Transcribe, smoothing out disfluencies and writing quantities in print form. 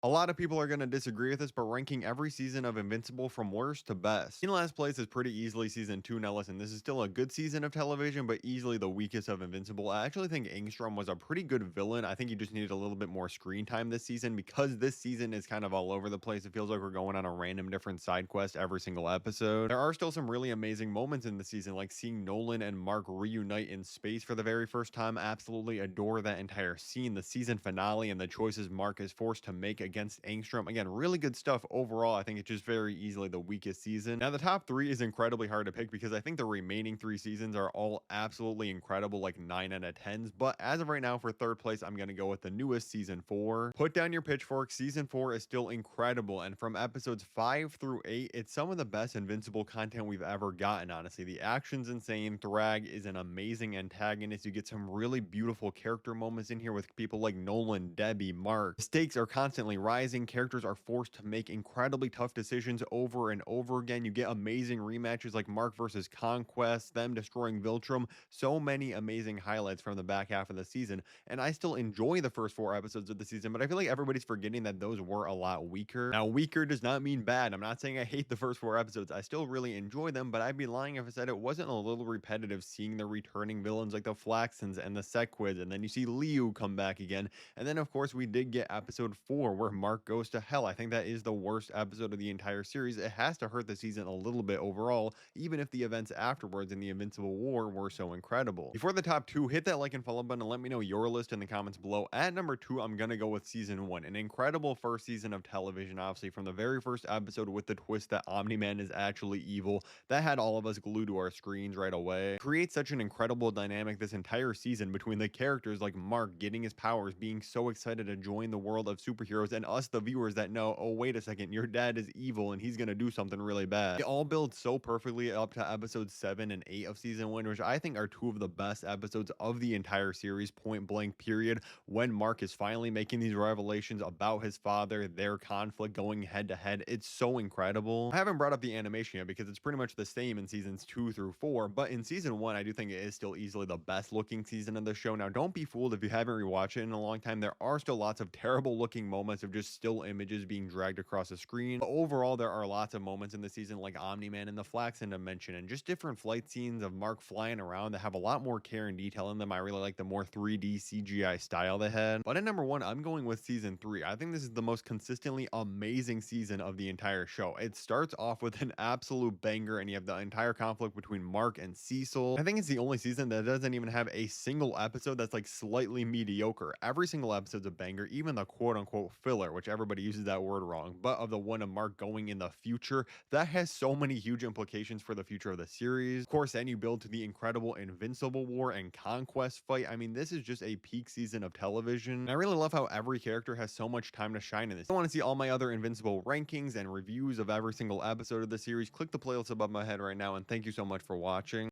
A lot of people are going to disagree with this, but ranking every season of Invincible from worst to best. In last place is pretty easily season 2. Now, listen, this is still a good season of television, but easily the weakest of Invincible. I actually think Angstrom was a pretty good villain. I think he just needed a little bit more screen time this season because this season is kind of all over the place. It feels like we're going on a random different side quest every single episode. There are still some really amazing moments in the season, like seeing Nolan and Mark reunite in space for the very first time. Absolutely adore that entire scene. The season finale and the choices Mark is forced to make against Angstrom. Again, really good stuff overall. I think it's just very easily the weakest season. Now, the top three is incredibly hard to pick because I think the remaining three seasons are all absolutely incredible, like 9 out of 10s. But as of right now, for third place, I'm going to go with the newest season 4. Put down your pitchfork. Season 4 is still incredible. And from episodes 5 through 8, it's some of the best Invincible content we've ever gotten, honestly. The action's insane. Thrag is an amazing antagonist. You get some really beautiful character moments in here with people like Nolan, Debbie, Mark. The stakes are constantly rising. Characters are forced to make incredibly tough decisions over and over again. You get amazing rematches like Mark versus Conquest, them destroying Viltrum. So many amazing highlights from the back half of the season. And I still enjoy the first 4 episodes of the season, but I feel like everybody's forgetting that those were a lot weaker. Now, weaker does not mean bad. I'm not saying I hate the first 4 episodes. I still really enjoy them, but I'd be lying if I said it wasn't a little repetitive seeing the returning villains like the Flaxons and the Sequids, and then you see Liu come back again. And then, of course, we did get episode 4 where Mark goes to hell. I think that is the worst episode of the entire series. It has to hurt the season a little bit overall, even if the events afterwards in the Invincible War were so incredible. Before the top 2, hit that like and follow button and let me know your list in the comments below. At number 2, I'm going to go with season 1. An incredible first season of television, obviously, from the very first episode with the twist that Omni-Man is actually evil. That had all of us glued to our screens right away. Creates such an incredible dynamic this entire season between the characters like Mark getting his powers, being so excited to join the world of superheroes, and us, the viewers, that know, oh, wait a second, your dad is evil and he's going to do something really bad. It all builds so perfectly up to episodes 7 and 8 of season 1, which I think are two of the best episodes of the entire series, point blank, period. When Mark is finally making these revelations about his father, their conflict going head to head, it's so incredible. I haven't brought up the animation yet because it's pretty much the same in seasons 2 through 4, but in season 1, I do think it is still easily the best looking season of the show. Now, don't be fooled if you haven't rewatched it in a long time. There are still lots of terrible looking moments of just still images being dragged across the screen. But overall, there are lots of moments in the season like Omni-Man and the Flaxen Dimension and just different flight scenes of Mark flying around that have a lot more care and detail in them. I really like the more 3D CGI style they had. But at number 1, I'm going with season 3. I think this is the most consistently amazing season of the entire show. It starts off with an absolute banger, and you have the entire conflict between Mark and Cecil. I think it's the only season that doesn't even have a single episode that's like slightly mediocre. Every single episode's a banger, even the quote unquote filler, which everybody uses that word wrong, but of the one of Mark going in the future, that has so many huge implications for the future of the series. Of course, then you build to the incredible Invincible War and Conquest fight. I mean, this is just a peak season of television. And I really love how every character has so much time to shine in this. If you want to see all my other Invincible rankings and reviews of every single episode of the series, click the playlist above my head right now, and thank you so much for watching.